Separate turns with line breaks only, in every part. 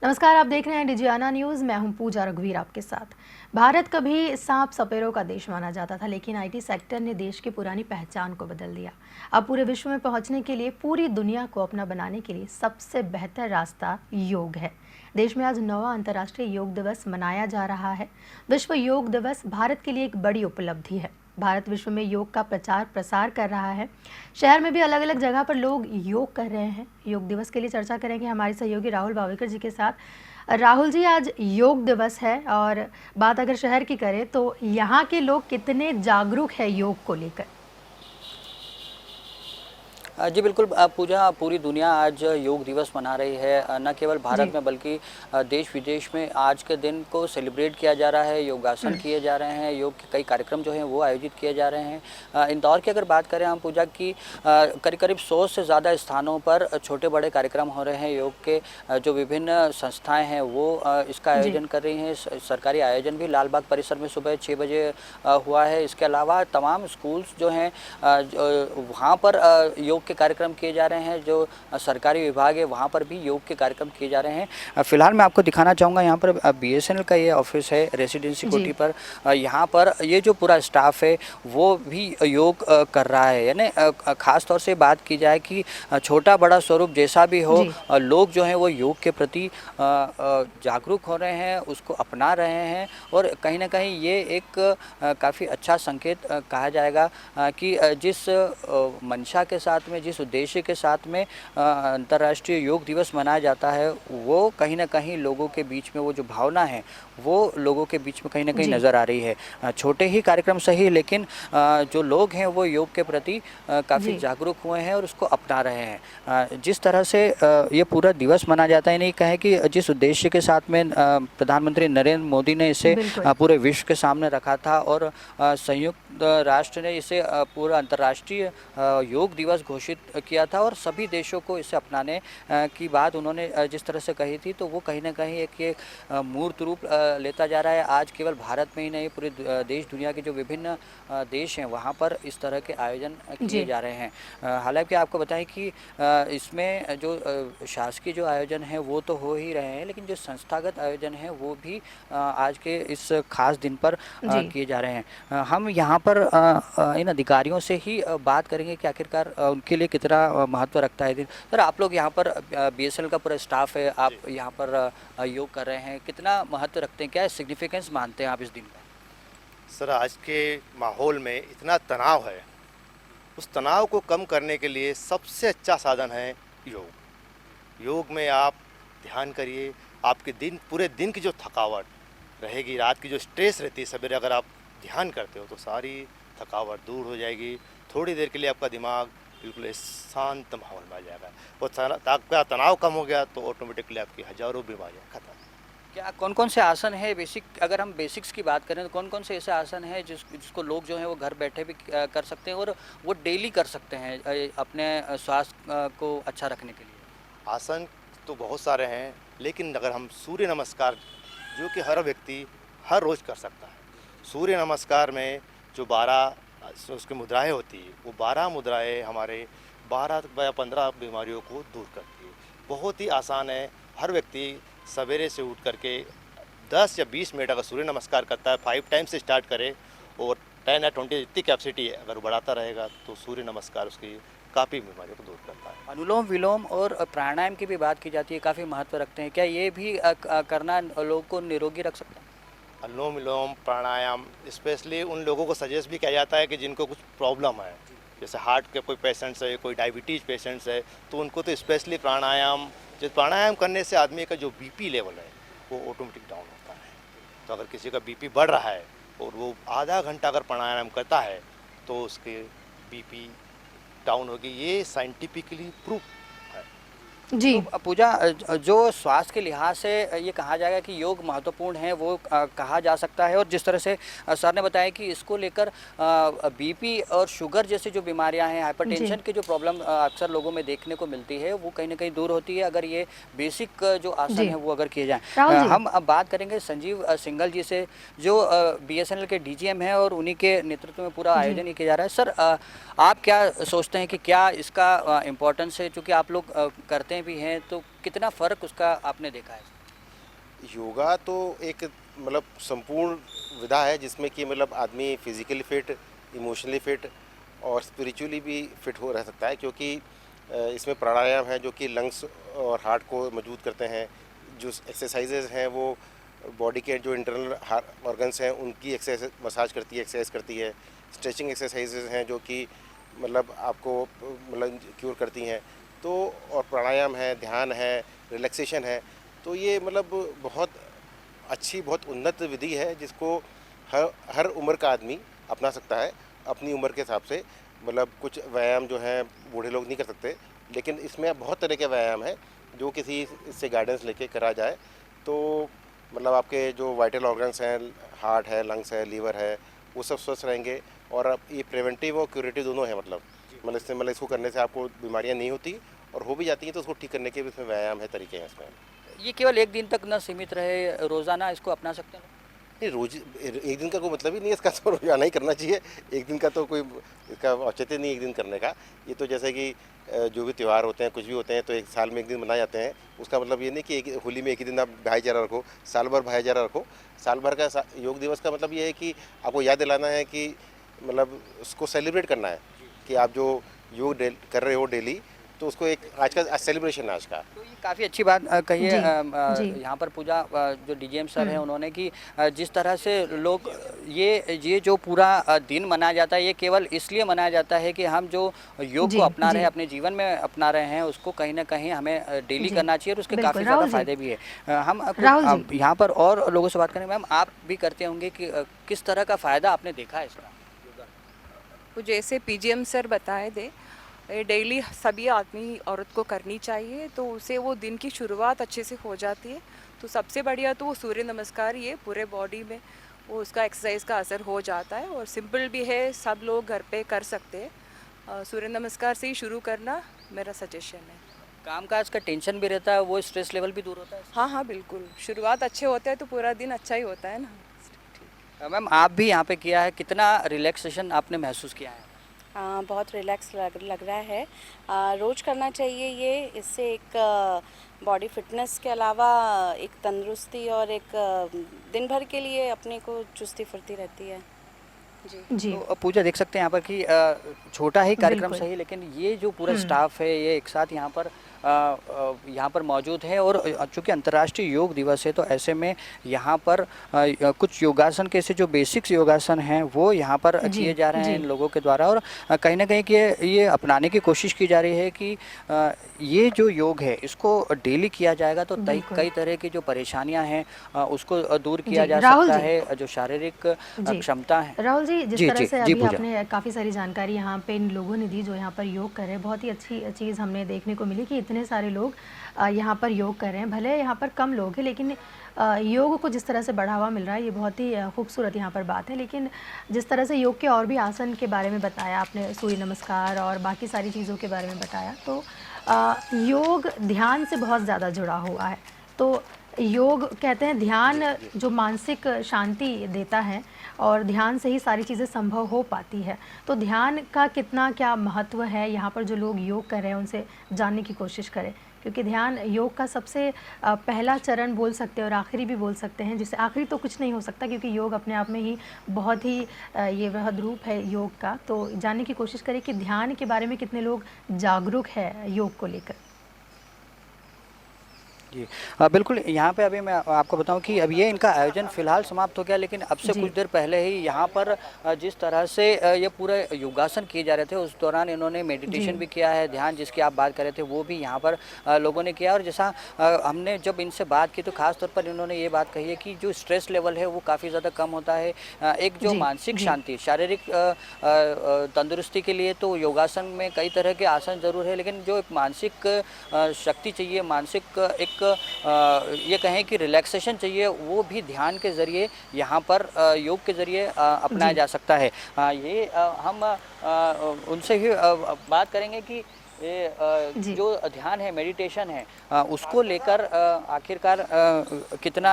नमस्कार, आप देख रहे हैं डिजियाना न्यूज़। मैं हूं पूजा रघुवीर आपके साथ। भारत कभी सांप सपेरों का देश माना जाता था, लेकिन आईटी सेक्टर ने देश की पुरानी पहचान को बदल दिया। अब पूरे विश्व में पहुंचने के लिए, पूरी दुनिया को अपना बनाने के लिए सबसे बेहतर रास्ता योग है। देश में आज 9वां अंतर्राष्ट्रीय योग दिवस मनाया जा रहा है। विश्व योग दिवस भारत के लिए एक बड़ी उपलब्धि है। भारत विश्व में योग का प्रचार प्रसार कर रहा है। शहर में भी अलग अलग जगह पर लोग योग कर रहे हैं। योग दिवस के लिए चर्चा करेंगे हमारे सहयोगी राहुल बावेकर जी के साथ। राहुल जी, आज योग दिवस है और बात अगर शहर की करें तो यहाँ के लोग कितने जागरूक है योग को लेकर?
जी बिल्कुल पूजा पूरी दुनिया आज योग दिवस मना रही है। न केवल भारत
जी।
में बल्कि देश विदेश में आज के दिन को सेलिब्रेट किया जा रहा है। योगासन किए जा रहे हैं, योग के कई कार्यक्रम जो हैं वो आयोजित किए जा रहे हैं। इंदौर की अगर बात करें हम पूजा की, करीब करीब 100 से ज़्यादा स्थानों पर छोटे बड़े कार्यक्रम हो रहे हैं योग के। जो विभिन्न संस्थाएँ हैं वो इसका
जी।
आयोजन कर रही हैं। सरकारी आयोजन भी लाल बाग परिसर में सुबह 6 बजे हुआ है। इसके अलावा तमाम स्कूल्स जो हैं वहाँ पर योग के कार्यक्रम किए जा रहे हैं। जो सरकारी विभाग है वहाँ पर भी योग के कार्यक्रम किए जा रहे हैं। फिलहाल मैं आपको दिखाना चाहूँगा, यहाँ पर बीएसएनएल का ये ऑफिस है रेसिडेंसी
जी।
कोठी पर। यहाँ पर ये जो पूरा स्टाफ है वो भी योग कर रहा है। यानी ख़ास तौर से बात की जाए कि छोटा बड़ा स्वरूप जैसा भी हो,
जी।
लोग जो हैं वो योग के प्रति जागरूक हो रहे हैं, उसको अपना रहे हैं। और कहीं ना कहीं ये एक काफ़ी अच्छा संकेत कहा जाएगा कि जिस मंशा के साथ में, जिस उद्देश्य के साथ में अंतर्राष्ट्रीय योग दिवस मनाया जाता है, वो कहीं ना कहीं लोगों के बीच में वो जो भावना है वो लोगों के बीच में कहीं ना कहीं
जी।
नज़र आ रही है। छोटे ही कार्यक्रम सही, लेकिन जो लोग हैं वो योग के प्रति काफ़ी
जी।
जागरूक हुए हैं और उसको अपना रहे हैं। जिस तरह से ये पूरा दिवस मनाया जाता है, नहीं कहे कि जिस उद्देश्य के साथ में प्रधानमंत्री नरेंद्र मोदी ने इसे
बिल्कुल।
पूरे विश्व के सामने रखा था और संयुक्त राष्ट्र ने इसे पूरा अंतर्राष्ट्रीय योग दिवस घोषित किया था और सभी देशों को इसे अपनाने की बात उन्होंने जिस तरह से कही थी, तो वो कहीं ना कहीं एक ये मूर्त रूप लेता जा रहा है। आज केवल भारत में ही नहीं, पूरे देश दुनिया के जो विभिन्न देश हैं वहाँ पर इस तरह के आयोजन किए
जी।
जा रहे हैं। हालांकि आपको बताएं कि इसमें जो शासकीय जो आयोजन है वो तो हो ही रहे हैं, लेकिन जो संस्थागत आयोजन है वो भी आज के इस खास दिन पर
जी।
किए जा रहे हैं। हम यहाँ पर इन अधिकारियों से ही बात करेंगे कि आखिरकार उनके लिए कितना महत्व रखता है दिन। सर, आप लोग यहाँ पर बीएसएनएल का पूरा स्टाफ है, आप यहाँ पर योग कर रहे हैं, कितना महत्व रखते हैं, क्या सिग्निफिकेंस मानते हैं आप इस दिन का?
सर, आज के माहौल में इतना तनाव है, उस तनाव को कम करने के लिए सबसे अच्छा साधन है योग। योग में आप ध्यान करिए, आपके दिन पूरे दिन की जो थकावट रहेगी, रात की जो स्ट्रेस रहती है, सवेरे अगर आप ध्यान करते हो तो सारी थकावट दूर हो जाएगी। थोड़ी देर के लिए आपका दिमाग बिल्कुल शांत माहौल में आ जाएगा और आपका तनाव कम हो गया तो ऑटोमेटिकली आपकी हज़ारों बीमारियाँ खत्म।
क्या कौन कौन से आसन है बेसिक, अगर हम बेसिक्स की बात करें तो कौन कौन से ऐसे आसन हैं जिसको लोग जो हैं वो घर बैठे भी कर सकते हैं और वो डेली कर सकते हैं अपने स्वास्थ्य को अच्छा रखने के लिए?
आसन तो बहुत सारे हैं, लेकिन अगर हम सूर्य नमस्कार, जो कि हर व्यक्ति हर रोज़ कर सकता है। सूर्य नमस्कार में जो 12 उसकी मुद्राएं होती है, वो 12 मुद्राएं हमारे 12 या 15 बीमारियों को दूर करती है। बहुत ही आसान है। हर व्यक्ति सवेरे से उठ करके 10 या 20 मिनट अगर सूर्य नमस्कार करता है, 5 टाइम से स्टार्ट करे और 10 या 20 जितनी कैपेसिटी है अगर बढ़ाता रहेगा तो सूर्य नमस्कार उसकी काफ़ी बीमारियों को दूर करता है।
अनुलोम विलोम और प्राणायाम की भी बात की जाती है, काफ़ी महत्व रखते हैं, क्या ये भी करना लोगों को निरोगी रख सकता है?
अनुलोम विलोम प्राणायाम स्पेशली उन लोगों को सजेस्ट भी किया जाता है कि जिनको कुछ प्रॉब्लम है, जैसे हार्ट के कोई पेशेंट्स है, कोई डायबिटीज़ पेशेंट्स है, तो उनको तो स्पेशली प्राणायाम, जो प्राणायाम करने से आदमी का जो बीपी लेवल है वो ऑटोमेटिक डाउन होता है। तो अगर किसी का बीपी बढ़ रहा है और वो आधा घंटा अगर प्राणायाम करता है तो उसके बीपी डाउन होगी। ये साइंटिफिकली प्रूफ है।
जी।
तो पूजा, जो स्वास्थ्य के लिहाज से ये कहा जाएगा कि योग महत्वपूर्ण है, वो कहा जा सकता है। और जिस तरह से सर ने बताया कि इसको लेकर बीपी और शुगर जैसी जो बीमारियां हैं, हाइपरटेंशन की जो प्रॉब्लम अक्सर लोगों में देखने को मिलती है, वो कहीं ना कहीं दूर होती है अगर ये बेसिक जो आसन
जी।
है वो अगर किए जाएँ।
राहुल जी।
हम अब बात करेंगे संजीव सिंघल जी से, जो बीएसएनएल के डीजीएम हैं और उन्हीं के नेतृत्व में पूरा
जी।
आयोजन ही किया जा रहा है। सर, आप क्या सोचते हैं कि क्या इसका इम्पोर्टेंस है, चूँकि आप लोग करते भी हैं, तो कितना फ़र्क उसका आपने देखा है?
योगा तो एक मतलब संपूर्ण विधा है जिसमें कि मतलब आदमी फिजिकली फिट, इमोशनली फिट और स्पिरिचुअली भी फिट हो रह सकता है, क्योंकि इसमें प्राणायाम है जो कि लंग्स और हार्ट को मजबूत करते हैं। जो एक्सरसाइजेज हैं वो बॉडी के जो इंटरनल ऑर्गन्स हैं उनकी एक्सरसाइज मसाज करती है, एक्सरसाइज करती है। स्ट्रेचिंग एक्सरसाइजेज हैं जो कि मतलब आपको मतलब क्योर करती हैं। तो और प्राणायाम है, ध्यान है, रिलैक्सेशन है। तो ये मतलब बहुत अच्छी, बहुत उन्नत विधि है जिसको हर उम्र का आदमी अपना सकता है अपनी उम्र के हिसाब से। मतलब कुछ व्यायाम जो हैं बूढ़े लोग नहीं कर सकते, लेकिन इसमें बहुत तरह के व्यायाम हैं जो किसी से गाइडेंस लेके करा जाए तो मतलब आपके जो वाइटल ऑर्गन्स हैं, हार्ट है, लंग्स है, लीवर है, वो सब स्वस्थ रहेंगे। और अब ये प्रिवेंटिव और क्यूरेटिव दोनों है। मतलब इसको करने से आपको बीमारियां नहीं होती, और हो भी जाती हैं तो उसको ठीक करने के भी इसमें व्यायाम है, तरीके हैं इसमें।
ये केवल एक दिन तक न सीमित रहे, रोज़ाना इसको अपना सकते हैं लोग?
नहीं, रोज एक दिन का कोई मतलब ही नहीं है इसका, तो रोजाना ही करना चाहिए। एक दिन का तो कोई इसका औचित्य नहीं एक दिन करने का। ये तो जैसे कि जो भी त्यौहार होते हैं, कुछ भी होते हैं, तो एक साल में एक दिन मनाए जाते हैं। उसका मतलब ये नहीं कि एक होली में एक ही दिन आप भाईचारा रखो, साल भर भाईचारा रखो। साल भर का योग दिवस का मतलब ये है कि आपको याद दिलाना है कि मतलब उसको सेलिब्रेट करना है कि आप जो योग कर रहे हो डेली, तो उसको एक आज का सेलिब्रेशन है आज का।
तो ये काफ़ी अच्छी बात कही है
जी।
यहाँ पर पूजा जो डीजीएम सर हैं उन्होंने कि जिस तरह से लोग ये जो पूरा दिन मनाया जाता है, ये केवल इसलिए मनाया जाता है कि हम जो योग
जी,
को अपना रहे
जी।
हैं, अपने जीवन में अपना रहे हैं, उसको कहीं ना कहीं हमें डेली
जी,
करना चाहिए और उसके
बिल्कुल।
काफ़ी ज़्यादा
राहुल जी,
फायदे भी है। हम
राहुल जी।
यहाँ पर और लोगों से बात करें। मैम, आप भी करते होंगे कि किस तरह का फ़ायदा आपने देखा है इसका?
तो जैसे पीजीएम सर बताए थे, ये डेली सभी आदमी औरत को करनी चाहिए, तो उसे वो दिन की शुरुआत अच्छे से हो जाती है। तो सबसे बढ़िया तो वो सूर्य नमस्कार ही है, पूरे बॉडी में वो उसका एक्सरसाइज का असर हो जाता है और सिंपल भी है, सब लोग घर पे कर सकते हैं। सूर्य नमस्कार से ही शुरू करना मेरा सजेशन है।
कामकाज का टेंशन भी रहता है, वो स्ट्रेस लेवल भी दूर होता है।
हाँ हाँ बिल्कुल, शुरुआत अच्छे होते हैं तो पूरा दिन अच्छा ही होता है ना।
मैम, आप भी यहाँ पे किया है, कितना रिलैक्सेशन आपने महसूस किया है?
बहुत रिलैक्स लग रहा है। रोज़ करना चाहिए ये। इससे एक बॉडी फिटनेस के अलावा एक तंदुरुस्ती और एक दिन भर के लिए अपने को चुस्ती फुर्ती रहती है। जी।
जी,
तो पूजा देख सकते हैं यहाँ पर कि छोटा ही कार्यक्रम
बिल्कुल।
सही, लेकिन ये जो पूरा स्टाफ है ये एक साथ यहाँ पर मौजूद है। और चूँकि अंतर्राष्ट्रीय योग दिवस है, तो ऐसे में यहाँ पर कुछ योगासन के ऐसे जो बेसिक्स योगासन हैं वो यहाँ पर
जी,
किए जा रहे हैं
जी।
इन लोगों के द्वारा। और कहीं ना कहीं कि ये अपनाने की कोशिश की जा रही है कि ये जो योग है इसको डेली किया जाएगा तो
बिल्कुल।
कई तरह की जो परेशानियाँ हैं उसको दूर किया
जी,
जा
राहुल
सकता
जी।
है। जो शारीरिक
जी।
क्षमता है।
राहुल जी, जिस
जी
तरह
जी
से
जी
अभी
पूजा।
आपने काफ़ी सारी जानकारी यहाँ पे इन लोगों ने दी जो यहाँ पर योग कर रहे हैं, बहुत ही अच्छी चीज़ हमने देखने को मिली कि इतने सारे लोग यहाँ पर योग कर रहे हैं। भले यहाँ पर कम लोग हैं, लेकिन योग को जिस तरह से बढ़ावा मिल रहा है, ये बहुत ही खूबसूरत यहाँ पर बात है। लेकिन जिस तरह से योग के और भी आसन के बारे में बताया आपने, सूर्य नमस्कार और बाकी सारी चीज़ों के बारे में बताया, तो योग ध्यान से बहुत ज़्यादा जुड़ा हुआ है। तो योग कहते हैं ध्यान जो मानसिक शांति देता है और ध्यान से ही सारी चीज़ें संभव हो पाती है। तो ध्यान का कितना क्या महत्व है, यहाँ पर जो लोग योग कर रहे हैं उनसे जानने की कोशिश करें, क्योंकि ध्यान योग का सबसे पहला चरण बोल सकते हैं और आखिरी भी बोल सकते हैं। जिससे आखिरी तो कुछ नहीं हो सकता, क्योंकि योग अपने आप में ही बहुत ही ये वृहद रूप है योग का। तो जानने की कोशिश करें कि ध्यान के बारे में कितने लोग जागरूक है योग को लेकर।
जी बिल्कुल। यहाँ पे अभी मैं आपको बताऊं कि अब ये इनका आयोजन फ़िलहाल समाप्त हो गया, लेकिन अब से
जी।
कुछ देर पहले ही यहाँ पर जिस तरह से ये पूरे योगासन किए जा रहे थे, उस दौरान इन्होंने मेडिटेशन
जी।
भी किया है। ध्यान जिसकी आप बात कर रहे थे वो भी यहाँ पर लोगों ने किया। और जैसा हमने जब इनसे बात की तो ख़ास तौर पर इन्होंने ये बात कही है कि जो स्ट्रेस लेवल है वो काफ़ी ज़्यादा कम होता है। एक जो
जी,
मानसिक
जी।
शांति, शारीरिक तंदुरुस्ती के लिए तो योगासन में कई तरह के आसन ज़रूर है, लेकिन जो एक मानसिक शक्ति चाहिए, मानसिक एक ये कहें कि रिलैक्सेशन चाहिए, वो भी ध्यान के ज़रिए यहाँ पर योग के ज़रिए अपनाया
जी।
जा सकता है। ये हम उनसे ही बात करेंगे कि ये
जी।
जो ध्यान है, मेडिटेशन है, उसको लेकर आखिरकार कितना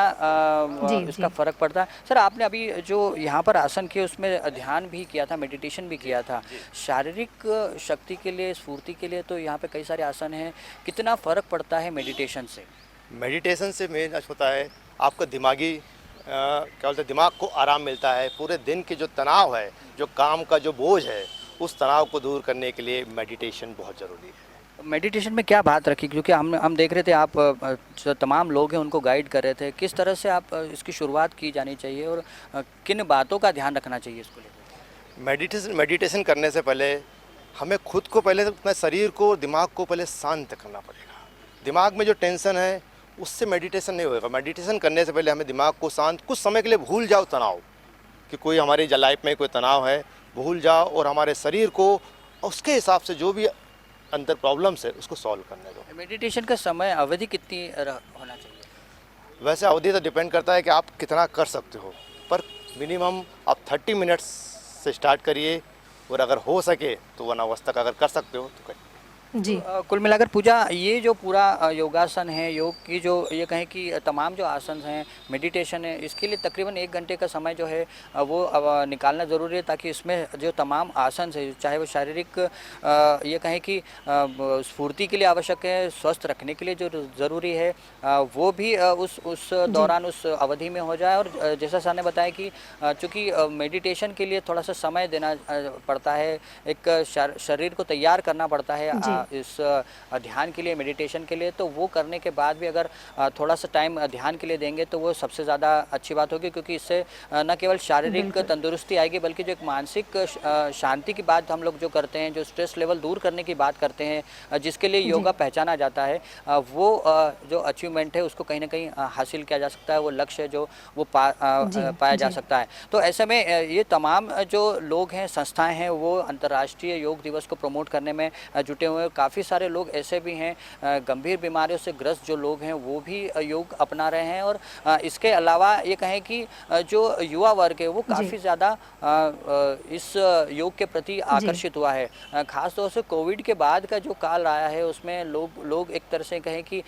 जी,
इसका
जी।
फ़र्क पड़ता है। सर, आपने अभी जो यहाँ पर आसन किए उसमें ध्यान भी किया था, मेडिटेशन भी किया था। शारीरिक शक्ति के लिए, स्फूर्ति के लिए तो यहाँ पे कई सारे आसन हैं, कितना फ़र्क पड़ता है मेडिटेशन से?
मेडिटेशन से मेन होता है आपका दिमागी क्या बोलते हैं, दिमाग को आराम मिलता है। पूरे दिन के जो तनाव है, जो काम का जो बोझ है, उस तनाव को दूर करने के लिए मेडिटेशन बहुत ज़रूरी है।
मेडिटेशन में क्या बात रखी, क्योंकि हम देख रहे थे आप जो तमाम लोग हैं उनको गाइड कर रहे थे, किस तरह से आप इसकी शुरुआत की जानी चाहिए और किन बातों का ध्यान रखना चाहिए इसको लेकर?
मेडिटेशन करने से पहले हमें खुद को पहले अपने शरीर को, दिमाग को पहले शांत करना पड़ेगा। दिमाग में जो टेंशन है उससे मेडिटेशन नहीं होगा। मेडिटेशन करने से पहले हमें दिमाग को शांत, कुछ समय के लिए भूल जाओ तनाव, कि कोई हमारी लाइफ में कोई तनाव है, भूल जाओ और हमारे शरीर को उसके हिसाब से जो भी अंदर प्रॉब्लम्स है उसको सॉल्व करने दो।
मेडिटेशन का समय अवधि कितनी होना चाहिए?
वैसे अवधि तो डिपेंड करता है कि आप कितना कर सकते हो, पर मिनिमम आप 30 मिनट्स से स्टार्ट करिए और अगर हो सके तो 1 आवर्स तक अगर कर सकते हो तो करिए।
जी।
कुल मिलाकर पूजा, ये जो पूरा योगासन है, योग की जो ये कहें कि तमाम जो आसन हैं, मेडिटेशन है, इसके लिए तकरीबन 1 घंटे का समय जो है वो निकालना ज़रूरी है, ताकि इसमें जो तमाम आसन है, चाहे वो शारीरिक ये कहें कि स्फूर्ति के लिए आवश्यक है, स्वस्थ रखने के लिए जो ज़रूरी है, वो भी उस दौरान, उस अवधि में हो जाए। और जैसा सर ने बताया कि चूँकि मेडिटेशन के लिए थोड़ा सा समय देना पड़ता है, एक शरीर को तैयार करना पड़ता है इस ध्यान के लिए, मेडिटेशन के लिए, तो वो करने के बाद भी अगर थोड़ा सा टाइम ध्यान के लिए देंगे तो वो सबसे ज़्यादा अच्छी बात होगी, क्योंकि इससे न केवल शारीरिक तंदुरुस्ती आएगी बल्कि जो एक मानसिक शांति की बात हम लोग जो करते हैं, जो स्ट्रेस लेवल दूर करने की बात करते हैं, जिसके लिए योगा पहचाना जाता है, वो जो अचीवमेंट है उसको कहीं ना कहीं हासिल किया जा सकता है, वो लक्ष्य जो वो पाया जा सकता है। तो ऐसे में ये तमाम जो लोग हैं, संस्थाएँ हैं, वो अंतर्राष्ट्रीय योग दिवस को प्रमोट करने में जुटे हुए हैं। काफ़ी सारे लोग ऐसे भी हैं, गंभीर बीमारियों से ग्रस्त जो लोग हैं वो भी योग अपना रहे हैं। और इसके अलावा ये कहें कि जो युवा वर्ग है वो काफ़ी ज़्यादा इस योग के प्रति आकर्षित हुआ है। ख़ास तौर से कोविड के बाद का जो काल आया है उसमें लोग एक तरह से कहें कि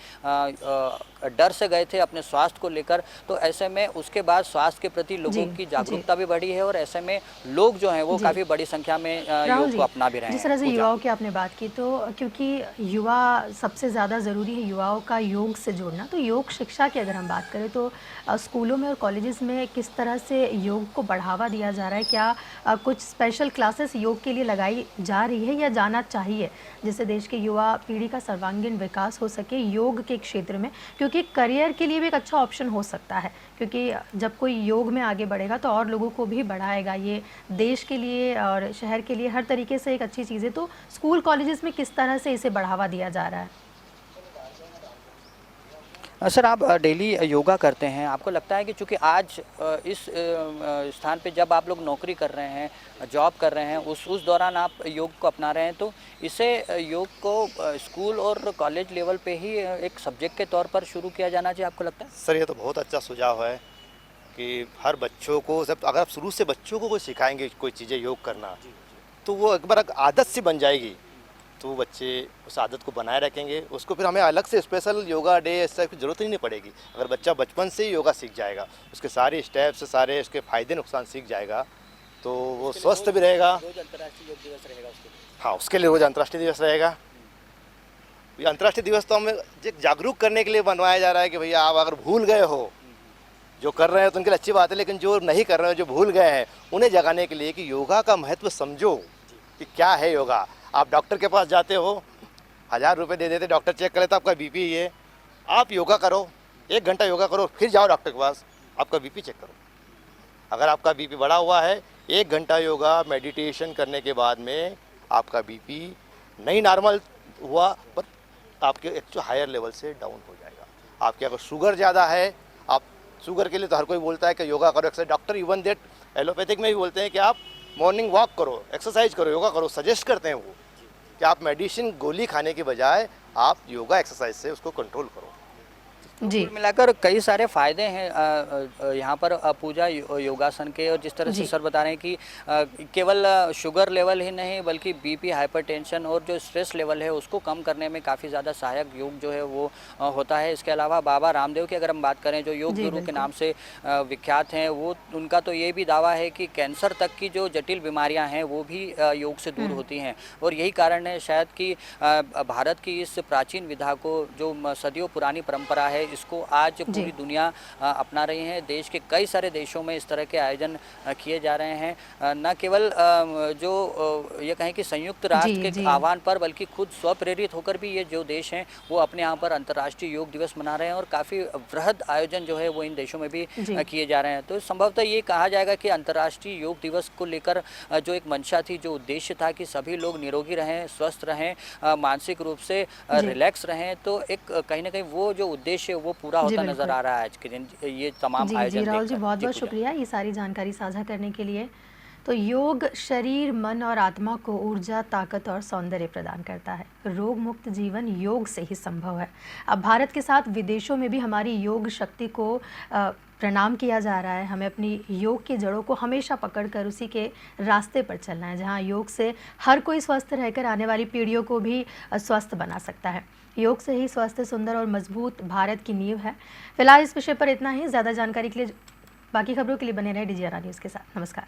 डर से गए थे अपने स्वास्थ्य को लेकर, तो ऐसे में उसके बाद स्वास्थ्य के प्रति लोगों की जागरूकता भी बढ़ी है और ऐसे में लोग जो हैं वो काफ़ी बड़ी संख्या में योग को अपना भी रहे हैं।
जिस तरह से युवाओं की आपने बात की, तो क्योंकि युवा सबसे ज़्यादा ज़रूरी है युवाओं का योग से जोड़ना, तो योग शिक्षा की अगर हम बात करें तो स्कूलों में और कॉलेजेस में किस तरह से योग को बढ़ावा दिया जा रहा है? क्या कुछ स्पेशल क्लासेस योग के लिए लगाई जा रही है या जाना चाहिए, जिससे देश के युवा पीढ़ी का सर्वांगीण विकास हो सके योग के क्षेत्र में? क्योंकि करियर के लिए भी एक अच्छा ऑप्शन हो सकता है, क्योंकि जब कोई योग में आगे बढ़ेगा तो और लोगों को भी बढ़ाएगा। ये देश के लिए और शहर के लिए हर तरीके से एक अच्छी चीज़ है। तो स्कूल कॉलेजेस में किस तरह से इसे बढ़ावा दिया जा रहा है?
सर, आप डेली योगा करते हैं, आपको लगता है कि चूँकि आज इस स्थान पे जब आप लोग नौकरी कर रहे हैं, जॉब कर रहे हैं, उस दौरान आप योग को अपना रहे हैं, तो इसे योग को स्कूल और कॉलेज लेवल पे ही एक सब्जेक्ट के तौर पर शुरू किया जाना चाहिए, आपको लगता है?
सर, ये तो बहुत अच्छा सुझाव है कि हर बच्चों को, जब अगर आप शुरू से बच्चों को कोई सिखाएंगे कोई चीज़ें योग करना, तो वो एक बार आदत सी बन जाएगी, तो बच्चे उस आदत को बनाए रखेंगे। उसको फिर हमें अलग से स्पेशल योगा डे इस टाइप की ज़रूरत ही नहीं पड़ेगी। अगर बच्चा बचपन से ही योगा सीख जाएगा, उसके सारे स्टेप्स, सारे उसके फ़ायदे नुकसान सीख जाएगा, तो वो स्वस्थ भी रहेगा।
रोज अंतर्राष्ट्रीय योग दिवस रहेगा उसके लिए?
हाँ, उसके लिए रोज़ अंतर्राष्ट्रीय दिवस रहेगा। ये अंतर्राष्ट्रीय दिवस तो हमें जागरूक करने के लिए बनवाया जा रहा है कि भैया आप अगर भूल गए हो, जो कर रहे हैं तो उनके लिए अच्छी बात है, लेकिन जो नहीं कर रहे हैं, जो भूल गए हैं, उन्हें जगाने के लिए कि योगा का महत्व समझो कि क्या है योगा। आप डॉक्टर के पास जाते हो, 1000 रुपये दे देते, डॉक्टर चेक करे तो आपका बीपी है। आप योगा करो, 1 घंटा योगा करो, फिर जाओ डॉक्टर के पास, आपका बीपी चेक करो। अगर आपका बीपी बढ़ा हुआ है, 1 घंटा योगा मेडिटेशन करने के बाद में आपका बीपी नहीं नॉर्मल हुआ, पर आपके एक हायर लेवल से डाउन हो जाएगा। आपके अगर शुगर ज़्यादा है, आप शुगर के लिए तो हर कोई बोलता है कि योगा करो, exercise. Doctor even that allopathic में भी बोलते हैं कि आप मॉर्निंग वॉक करो, एक्सरसाइज करो, योगा करो, सजेस्ट करते हैं वो कि आप मेडिसिन गोली खाने के बजाय आप योगा एक्सरसाइज से उसको कंट्रोल करो।
जी,
कुल मिलाकर कई सारे फ़ायदे हैं यहाँ पर पूजा योगासन के। और जिस तरह से सर बता रहे हैं कि केवल शुगर लेवल ही नहीं बल्कि बीपी, हाइपरटेंशन और जो स्ट्रेस लेवल है उसको कम करने में काफ़ी ज़्यादा सहायक योग जो है वो होता है। इसके अलावा बाबा रामदेव की अगर हम बात करें, जो योग गुरु के नाम से विख्यात हैं, वो उनका तो ये भी दावा है कि कैंसर तक की जो जटिल बीमारियाँ हैं वो भी योग से दूर होती हैं। और यही कारण है शायद कि भारत की इस प्राचीन विधा को, जो सदियों पुरानी परंपरा है, इसको आज पूरी दुनिया अपना रही है। देश के कई सारे देशों में इस तरह के आयोजन किए जा रहे हैं। न केवल जो ये कहें कि संयुक्त राष्ट्र के आह्वान पर, बल्कि खुद स्वप्रेरित होकर भी ये जो देश हैं वो अपने यहाँ पर अंतर्राष्ट्रीय योग दिवस मना रहे हैं और काफ़ी वृहद आयोजन जो है वो इन देशों में भी किए जा रहे हैं। तो संभवतः ये कहा जाएगा कि अंतर्राष्ट्रीय योग दिवस को लेकर जो एक मंशा थी, जो उद्देश्य था कि सभी लोग निरोगी रहें, स्वस्थ रहें, मानसिक रूप से रिलैक्स रहें, तो एक कहीं ना कहीं वो जो उद्देश्य है वो पूरा होता नजर आ रहा है आज के दिन ये तमाम आयोजन।
राहुल जी, बहुत बहुत शुक्रिया ये सारी जानकारी साझा करने के लिए। तो योग शरीर, मन और आत्मा को ऊर्जा, ताकत और सौंदर्य प्रदान करता है। रोग मुक्त जीवन योग से ही संभव है। अब भारत के साथ विदेशों में भी हमारी योग शक्ति को प्रणाम किया जा रहा है। हमें अपनी योग की जड़ों को हमेशा पकड़कर उसी के रास्ते पर चलना है, जहां योग से हर कोई स्वस्थ रहकर आने वाली पीढ़ियों को भी स्वस्थ बना सकता है। योग से ही स्वस्थ, सुंदर और मजबूत भारत की नींव है। फिलहाल इस विषय पर इतना ही। ज़्यादा जानकारी के लिए, बाकी खबरों के लिए बने रहे DGRA न्यूज़ के साथ। नमस्कार।